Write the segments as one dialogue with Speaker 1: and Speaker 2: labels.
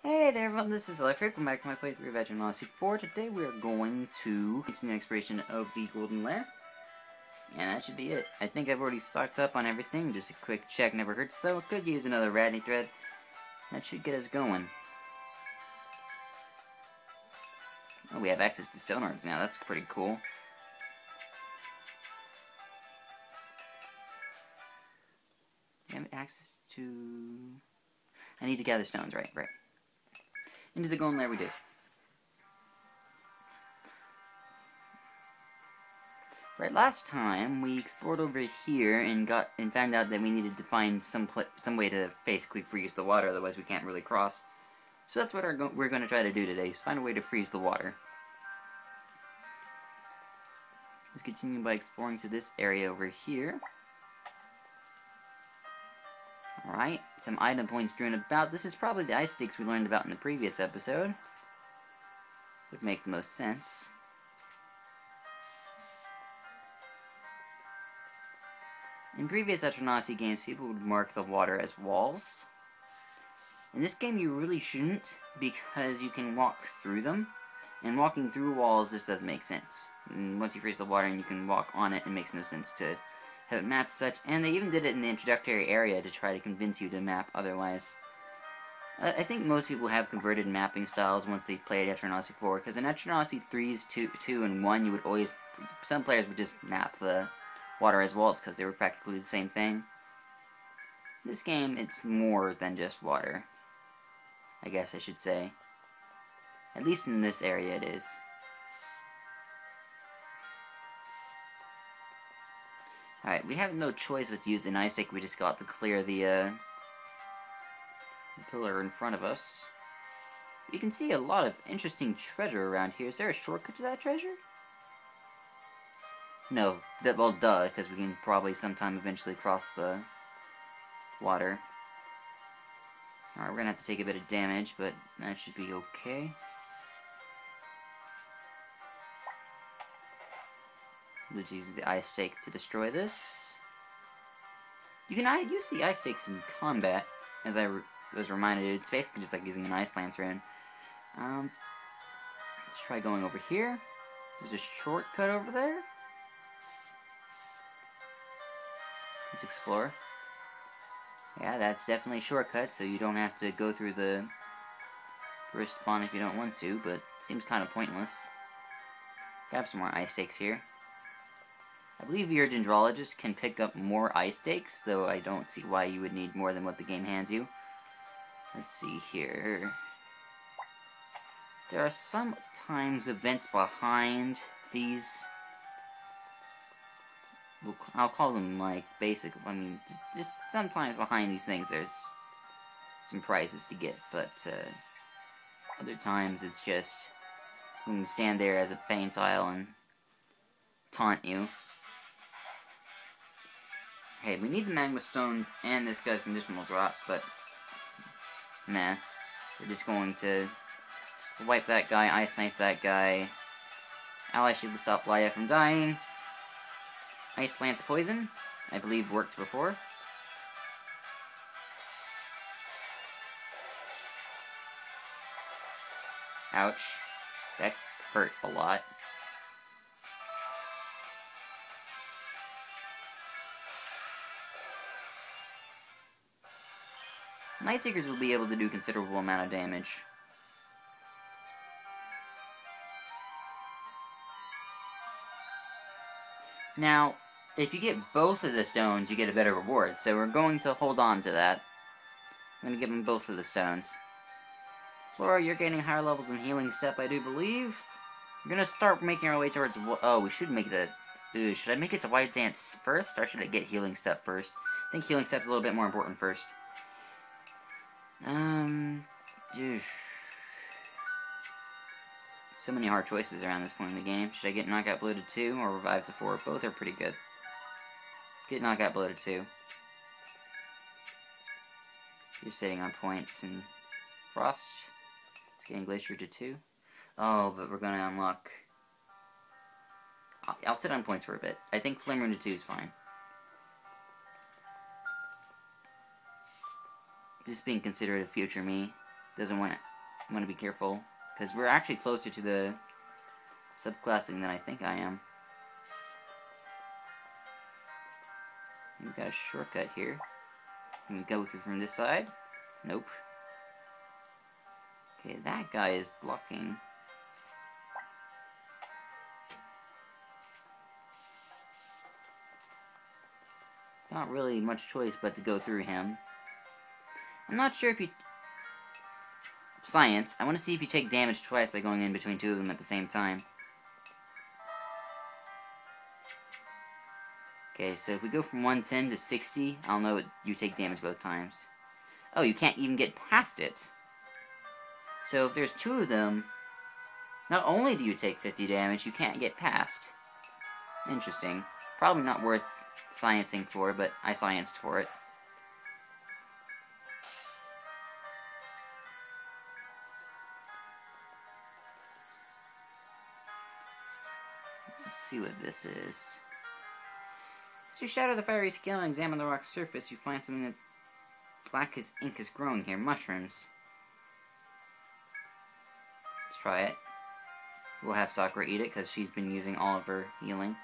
Speaker 1: Hey there everyone, this is Electric. Welcome back to my playthrough of Etrian Odyssey 4. Today we are going to continue exploration of the Golden Lair. And that should be it. I think I've already stocked up on everything. Just a quick check never hurts though. Could use another ratty thread. That should get us going. Oh, we have access to stone arts now. That's pretty cool. We have access to... I need to gather stones, right. Into the Golden Lair we do. Right, last time we explored over here and found out that we needed to find some way to basically freeze the water, otherwise we can't really cross. So that's what we're going to try to do today, is find a way to freeze the water. Let's continue by exploring to this area over here. Alright, some item points strewn about. This is probably the ice stakes we learned about in the previous episode. Would make the most sense. In previous Etrian Odyssey games, people would mark the water as walls. In this game, you really shouldn't, because you can walk through them. And walking through walls just doesn't make sense. And once you freeze the water and you can walk on it, it makes no sense to have it mapped such, and they even did it in the introductory area to try to convince you to map otherwise. I think most people have converted mapping styles once they played Etrian Odyssey 4, because in Etrian Odyssey 3's 2 and 1, you would always, some players would just map the water as walls because they were practically the same thing. In this game, it's more than just water, I guess I should say. At least in this area it is. Alright, we have no choice with using ice stick, we just got to clear the pillar in front of us. You can see a lot of interesting treasure around here. Is there a shortcut to that treasure? No, well, duh, because we can probably sometime eventually cross the water. Alright, we're gonna have to take a bit of damage, but that should be okay. Let's use the ice stake to destroy this. You can use the ice stakes in combat, as I was reminded. It's basically just like using an ice lantern. Let's try going over here. There's a shortcut over there. Let's explore. Yeah, that's definitely a shortcut, so you don't have to go through the first spawn if you don't want to, but it seems kind of pointless. Grab some more ice stakes here. I believe your dendrologist can pick up more ice stakes, though I don't see why you would need more than what the game hands you. Let's see here. There are sometimes events behind these. I'll call them, like, basic. I mean, just sometimes behind these things there's some prizes to get, but other times it's just you can stand there as a paint tile and taunt you. Hey, we need the magma stones and this guy's conditional drop, but nah. We're just going to wipe that guy, ice knife that guy. Ally shield to stop Laia from dying. Ice lance poison, I believe worked before. Ouch. That hurt a lot. Nightseekers will be able to do considerable amount of damage. Now, if you get both of the stones, you get a better reward, so we're going to hold on to that. I'm going to give them both of the stones. Flora, you're gaining higher levels in Healing Step, I do believe. We're going to start making our way towards... Oh, we should make the... should I make it to Wild Dance first, or should I get Healing Step first? I think Healing Step's a little bit more important first. So many hard choices around this point in the game. Should I get Knockout Blow to 2 or Revive to 4? Both are pretty good. Get Knockout Blow to 2. You're sitting on points, and Frost is getting Glacier to 2. Oh, but we're gonna unlock... I'll sit on points for a bit. I think Flame Rune to 2 is fine. Just being considerate of future me. Doesn't want I'm gonna be careful, because we're actually closer to the subclassing than I think I am. We've got a shortcut here. Can we go through from this side? Nope. Okay, that guy is blocking. Not really much choice but to go through him. I'm not sure if you... Science. I want to see if you take damage twice by going in between two of them at the same time. Okay, so if we go from 110 to 60, I'll know you take damage both times. Oh, you can't even get past it. So if there's two of them, not only do you take 50 damage, you can't get past. Interesting. Probably not worth sciencing for, but I scienced for it. Let's see what this is. As you shatter the fiery scale and examine the rock's surface, you find something that's black as ink is growing here. Mushrooms. Let's try it. We'll have Sakura eat it, because she's been using all of her healing.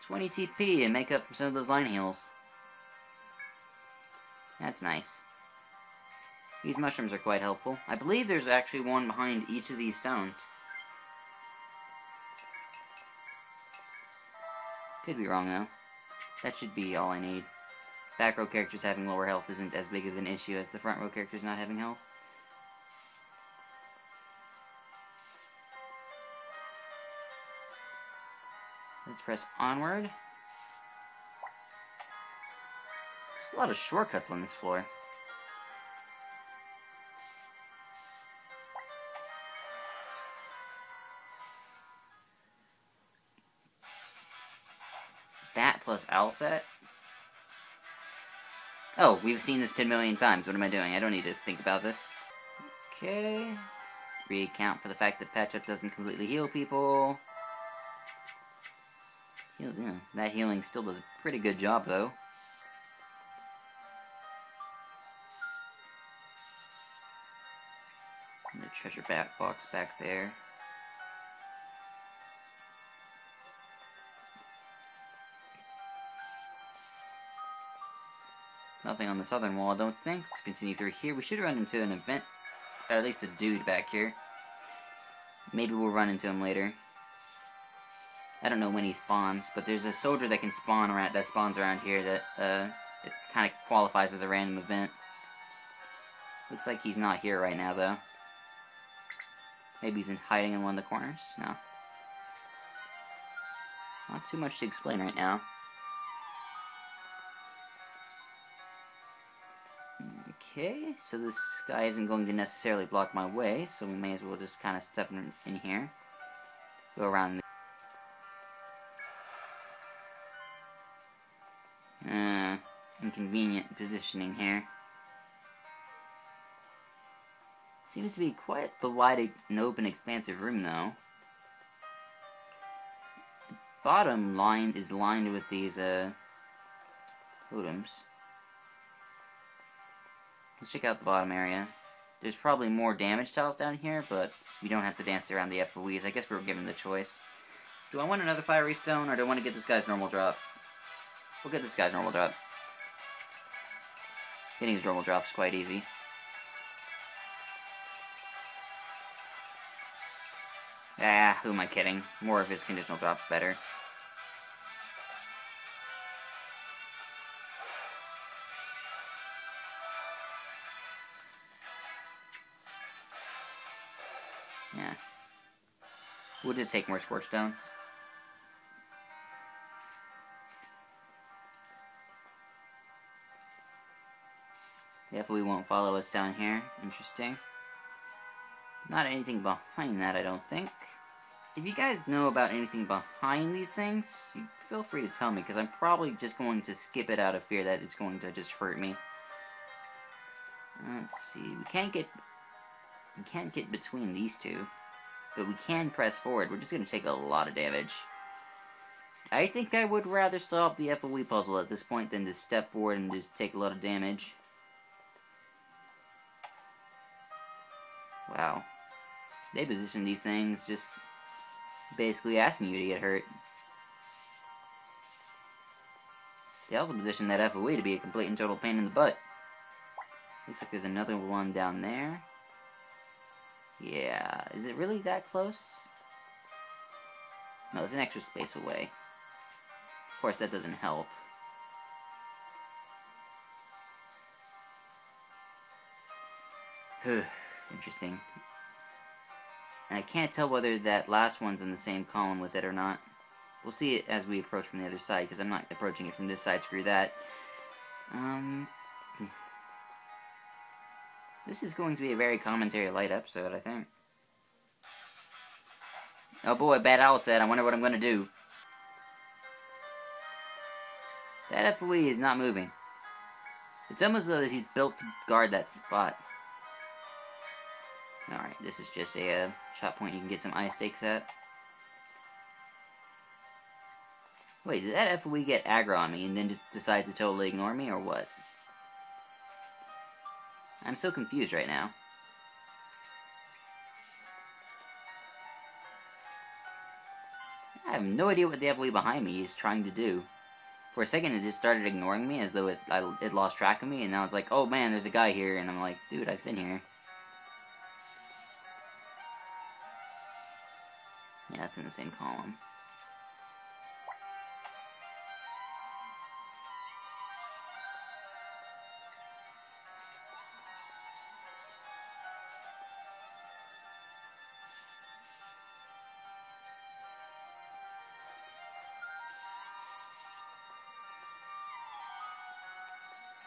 Speaker 1: $20 TP and make up for some of those line heals. That's nice. These mushrooms are quite helpful. I believe there's actually one behind each of these stones. Could be wrong, though. That should be all I need. Back row characters having lower health isn't as big of an issue as the front row characters not having health. Let's press onward. There's a lot of shortcuts on this floor. That plus Alset. Oh, we've seen this 10 million times. What am I doing? I don't need to think about this. Okay. Reaccount for the fact that Patch Up doesn't completely heal people. Yeah, that healing still does a pretty good job, though. And the treasure box back there. Nothing on the southern wall, I don't think. Let's continue through here. We should run into an event, or at least a dude back here. Maybe we'll run into him later. I don't know when he spawns, but there's a soldier that can spawn around, that spawns around here that, it kind of qualifies as a random event. Looks like he's not here right now, though. Maybe he's hiding in one of the corners? No. Not too much to explain right now. Okay, so this guy isn't going to necessarily block my way, so we may as well just kind of step in here. Go around the... inconvenient positioning here. Seems to be quite the wide and open expansive room, though. The bottom line is lined with these, totems. Let's check out the bottom area. There's probably more damage tiles down here, but we don't have to dance around the FOEs. I guess we were given the choice. Do I want another fiery stone, or do I want to get this guy's normal drop? We'll get this guy's normal drop. Getting his normal drop's quite easy. Ah, who am I kidding? More of his conditional drop's better. Yeah. We'll just take more Scorch Stones. Definitely won't follow us down here. Interesting. Not anything behind that, I don't think. If you guys know about anything behind these things, you feel free to tell me, because I'm probably just going to skip it out of fear that it's going to just hurt me. Let's see. We can't get between these two, but we can press forward. We're just going to take a lot of damage. I think I would rather solve the FOE puzzle at this point than to step forward and just take a lot of damage. Wow. They position these things just basically asking you to get hurt. They also position that FOE to be a complete and total pain in the butt. Looks like there's another one down there. Yeah, is it really that close? No, it's an extra space away. Of course, that doesn't help. Interesting. And I can't tell whether that last one's in the same column with it or not. We'll see it as we approach from the other side, because I'm not approaching it from this side, screw that. This is going to be a very commentary-light episode, I think. Oh boy, Bad Owl said, I wonder what I'm going to do. That FOE is not moving. It's almost as though he's built to guard that spot. Alright, this is just a shot point you can get some ice stakes at. Wait, did that FOE get aggro on me and then just decide to totally ignore me, or what? I'm so confused right now. I have no idea what the FOE behind me is trying to do. For a second, it just started ignoring me as though it lost track of me, and now it's like, oh man, there's a guy here, and I'm like, dude, I've been here. Yeah, that's in the same column.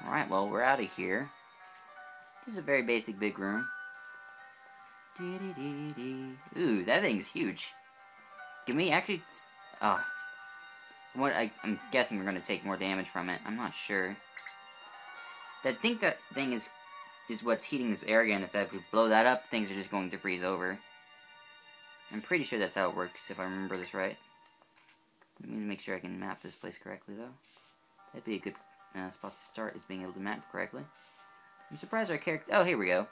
Speaker 1: Alright, well, we're out of here. This is a very basic big room. Ooh, that thing's huge. Can we actually... I'm guessing we're going to take more damage from it. I'm not sure. I think that thing is what's heating this area, and if we blow that up, things are just going to freeze over. I'm pretty sure that's how it works, if I remember this right. Let me make sure I can map this place correctly, though. That'd be a good spot to start, is being able to map correctly. I'm surprised our character... Oh, here we go.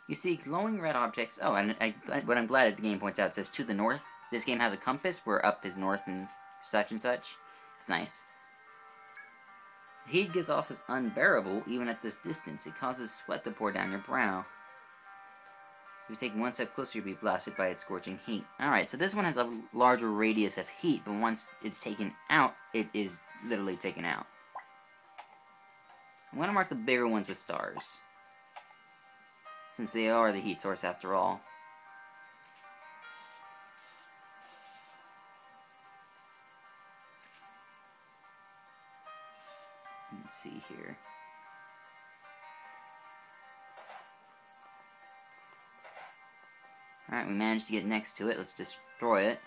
Speaker 1: You see glowing red objects... Oh, and what I'm glad the game points out, it says to the north. This game has a compass where up is north and such and such. It's nice. The heat gives off as unbearable even at this distance. It causes sweat to pour down your brow. If you take one step closer, you'll be blasted by its scorching heat. Alright, so this one has a larger radius of heat, but once it's taken out, it is literally taken out. I'm going to mark the bigger ones with stars, since they are the heat source after all. Let's see here. Alright, we managed to get next to it. Let's destroy it.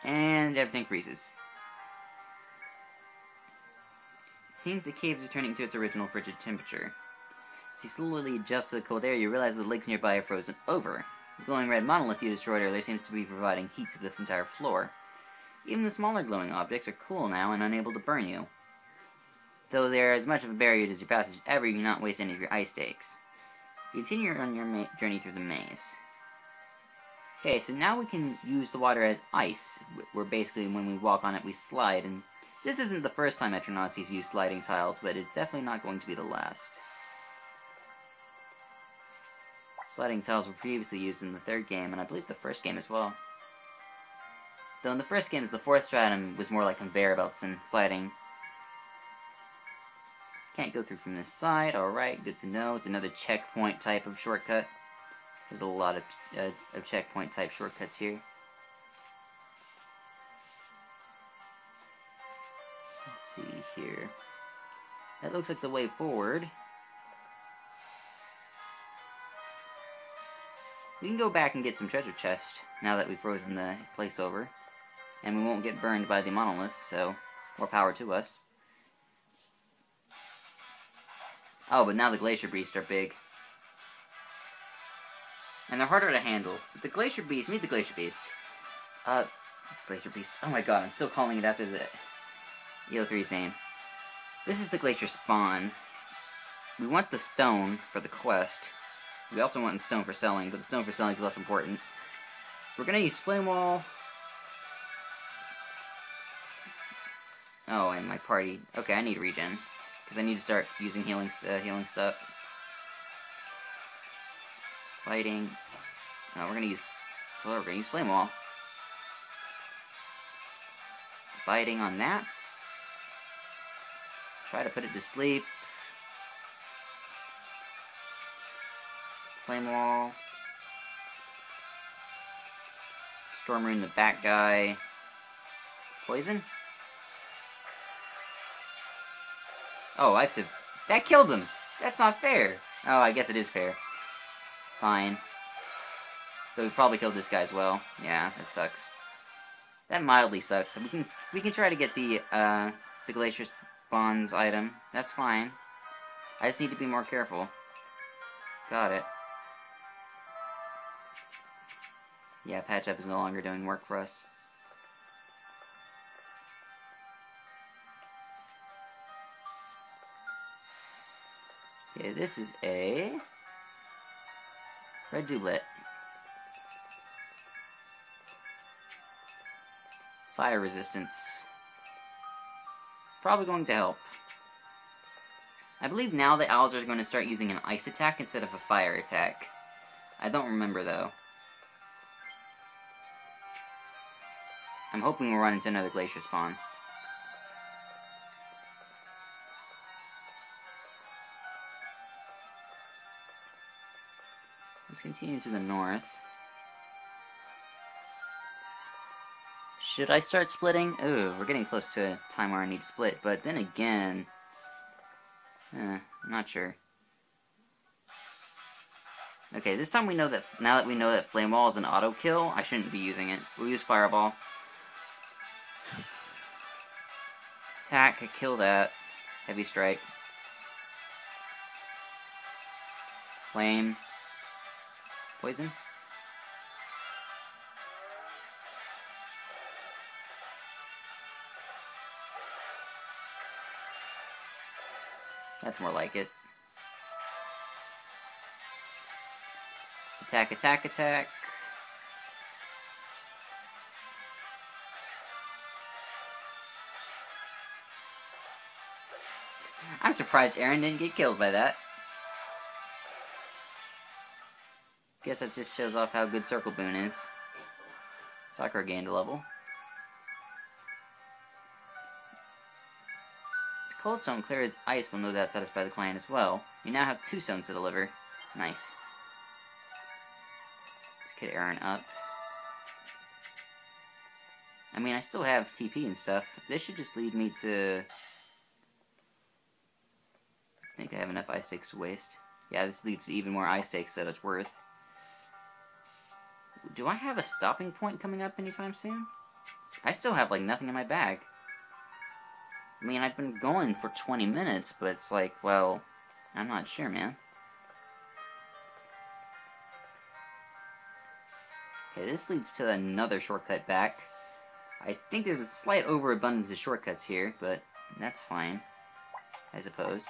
Speaker 1: And everything freezes. It seems the cave is returning to its original frigid temperature. As you slowly adjust to the cold air, you realize the lakes nearby are frozen over. The glowing red monolith you destroyed earlier seems to be providing heat to the entire floor. Even the smaller glowing objects are cool now and unable to burn you. Though they are as much of a barrier as your passage ever, you cannot waste any of your ice stakes. You continue on your journey through the maze. Okay, so now we can use the water as ice, where basically when we walk on it we slide, and this isn't the first time Etrian Odyssey's used sliding tiles, but it's definitely not going to be the last. Sliding tiles were previously used in the third game, and I believe the first game as well. Though in the first game, the fourth stratum was more like conveyor belts than sliding. Can't go through from this side, alright, good to know. It's another checkpoint type of shortcut. There's a lot of checkpoint type shortcuts here. Let's see here. That looks like the way forward. We can go back and get some treasure chests now that we've frozen the place over. And we won't get burned by the monoliths, so more power to us. Oh, but now the glacier beasts are big. And they're harder to handle. So the Glacier Beast, meet the Glacier Beast. Glacier Beast. Oh my god, I'm still calling it after the EO3's name. This is the Glacier Spawn. We want the stone for the quest. We also want the stone for selling, but the stone for selling is less important. We're gonna use Flame Wall. Oh, and my party. Okay, I need regen. Because I need to start using healing stuff. Fighting. No, we're gonna use Flame Wall. Fighting on that. Try to put it to sleep. Flame Wall. Storm Rune the back guy. Poison? Oh, that killed him! That's not fair! Oh, I guess it is fair. Fine. So we probably killed this guy as well. Yeah, that sucks. That mildly sucks. We can try to get the Glacier Spawn's item. That's fine. I just need to be more careful. Got it. Yeah, Patch Up is no longer doing work for us. Okay, this is a red doublet. Fire resistance. Probably going to help. I believe now the owls are going to start using an ice attack instead of a fire attack. I don't remember though. I'm hoping we'll run into another Glacier Spawn. Let's continue to the north. Should I start splitting? Ooh, we're getting close to a time where I need to split, but then again... I'm not sure. Okay, this time we know that, now that we know that Flame Wall is an auto kill, I shouldn't be using it. We'll use Fireball. Attack, kill that. Heavy Strike. Flame. Poison. That's more like it. Attack, attack, attack. I'm surprised Aaron didn't get killed by that. Guess that just shows off how good Circle Boon is. Sakura gained a level. Cold Stone clears ice will no doubt satisfy the client as well. You now have 2 stones to deliver. Nice. Let's get Aaron up. I mean, I still have TP and stuff. This should just lead me to... I think I have enough ice stakes to waste. Yeah, this leads to even more ice stakes that it's worth. Do I have a stopping point coming up anytime soon? I still have, like, nothing in my bag. I mean, I've been going for 20 minutes, but it's like, well, I'm not sure, man. Okay, this leads to another shortcut back. I think there's a slight overabundance of shortcuts here, but that's fine, I suppose.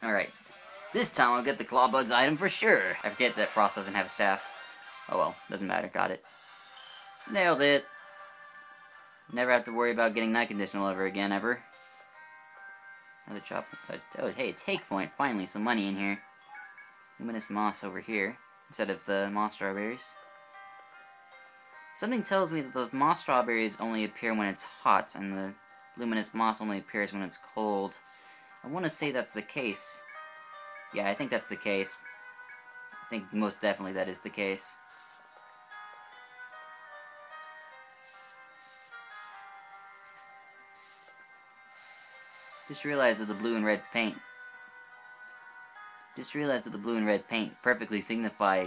Speaker 1: Alright. This time I'll get the Clawbug's item for sure. I forget that Frost doesn't have a staff. Oh well, doesn't matter, got it. Nailed it. Never have to worry about getting night conditional ever again, ever. Another chop. Oh, hey, take point. Finally, some money in here. Luminous moss over here, instead of the moss strawberries. Something tells me that the moss strawberries only appear when it's hot, and the luminous moss only appears when it's cold. I want to say that's the case. Yeah, I think that's the case. I think most definitely that is the case. Just realized that the blue and red paint perfectly signify,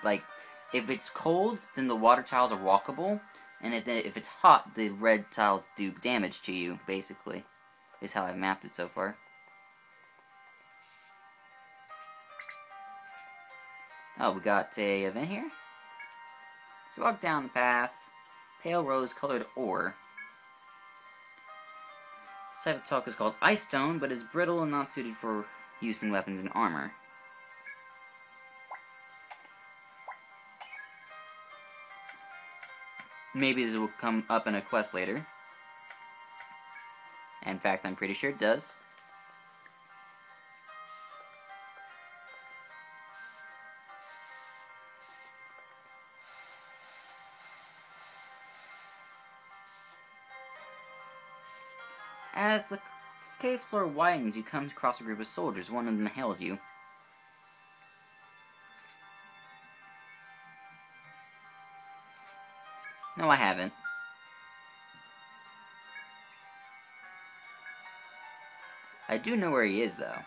Speaker 1: like, if it's cold, then the water tiles are walkable, and if it's hot, the red tiles do damage to you, basically. is how I've mapped it so far. Oh, we got a event here. So walk down the path. Pale rose-colored ore. This type of talk is called ice stone, but is brittle and not suited for use in weapons and armor. Maybe this will come up in a quest later. In fact, I'm pretty sure it does. As the cave floor widens, you come across a group of soldiers. One of them hails you. No, I haven't. I do know where he is, though.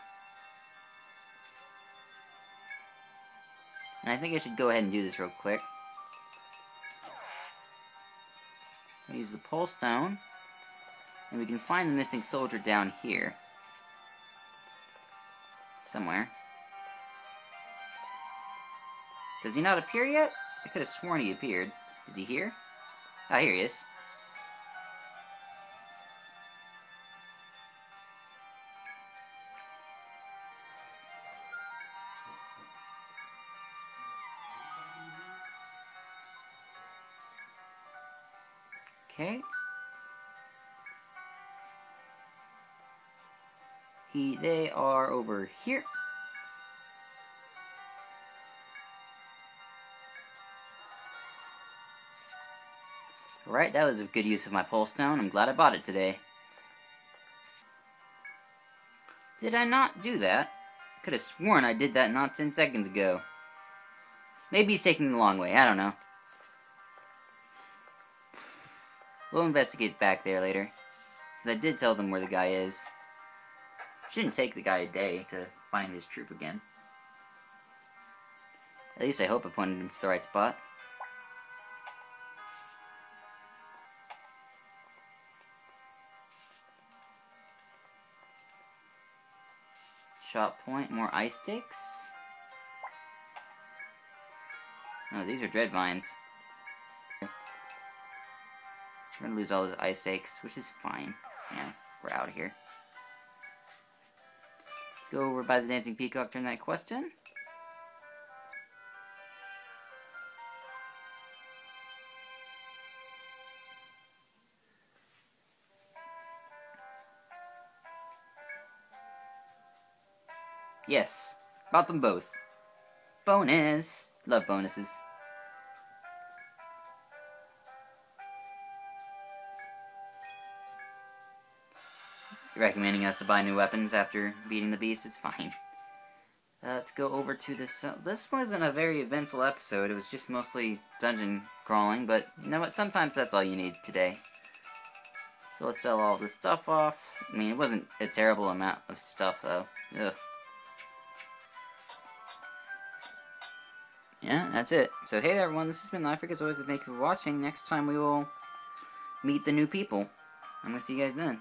Speaker 1: And I think I should go ahead and do this real quick. Use the pole stone. And we can find the missing soldier down here. Somewhere. Does he not appear yet? I could have sworn he appeared. Is he here? Ah, here he is. Okay. They are over here. Alright, that was a good use of my pole stone. I'm glad I bought it today. Did I not do that? I could have sworn I did that not 10 seconds ago. Maybe he's taking the long way, I don't know. We'll investigate back there later. Since I did tell them where the guy is. Shouldn't take the guy a day to find his troop again. At least I hope I pointed him to the right spot. Shot point, more ice sticks. Oh, these are dread vines. We're gonna lose all those ice stakes, which is fine. Yeah, we're out of here. Go over by the Dancing Peacock, turn that quest in. Yes, bought them both. Bonus! Love bonuses. Recommending us to buy new weapons after beating the beast, it's fine. Let's go over to this. This wasn't a very eventful episode, it was just mostly dungeon crawling, but you know what, sometimes that's all you need today. So let's sell all this stuff off. I mean, it wasn't a terrible amount of stuff, though. Ugh. Yeah, that's it. So hey there, everyone, this has been Life as always, thank you for watching. Next time we will meet the new people. I'm gonna see you guys then.